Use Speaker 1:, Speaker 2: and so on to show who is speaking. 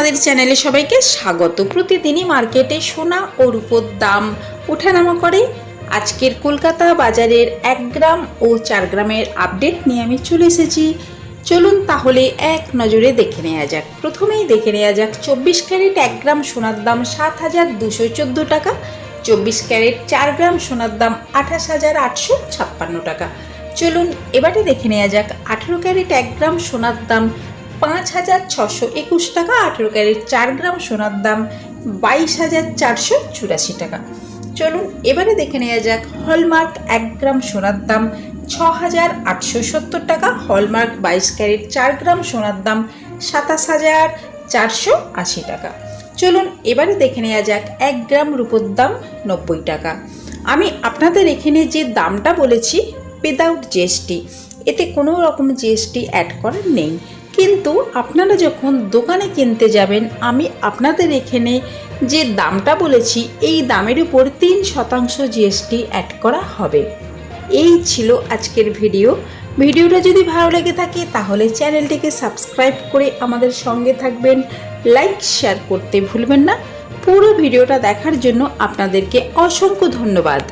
Speaker 1: আমাদের চ্যানেলে সবাইকে স্বাগত। প্রতিদিনই মার্কেটে সোনা ও রূপোর দাম ওঠানামা করে। আজকের কলকাতা বাজারের 1 গ্রাম ও 4 গ্রামের আপডেট নিয়ে আমি চলে এসেছি। চলুন তাহলে এক নজরে দেখে নেওয়া যাক। প্রথমেই দেখে নেওয়া যাক 24 ক্যারেট 1 গ্রাম সোনার দাম 7,214 টাকা, 24 ক্যারেট 4 গ্রাম সোনার দাম 28,856 টাকা। চলুন এবারে দেখে নেওয়া যাক 18 ক্যারেট 1 গ্রাম সোনার দাম 5,621 টাকা, 18 ক্যারেট 4 গ্রাম সোনার দাম 22,484 টাকা। চলুন এবারে দেখে নেওয়া যাক হলমার্ক 1 গ্রাম সোনার দাম 6,870 টাকা, হলমার্ক 22 ক্যারেট 4 গ্রাম সোনার দাম 27,480 টাকা। চলুন এবারে দেখে নেওয়া যাক 1 গ্রাম রূপোর দাম 90 টাকা। আমি আপনাদের এখানে যে দামটা বলেছি উইদাউট জিএসটি, এতে কোনো রকম জিএসটি অ্যাড করার নেই, কিন্তু আপনারা যখন দোকানে কিনতে যাবেন আমি আপনাদের এখানে যে দামটা বলেছি এই দামের উপর 3% জিএসটি অ্যাড করা হবে। এই ছিল আজকের ভিডিওটা যদি ভালো লেগে থাকে তাহলে চ্যানেলটিকে সাবস্ক্রাইব করে আমাদের সঙ্গে থাকবেন, লাইক শেয়ার করতে ভুলবেন না। পুরো ভিডিওটা দেখার জন্য আপনাদেরকে অসংখ্য ধন্যবাদ।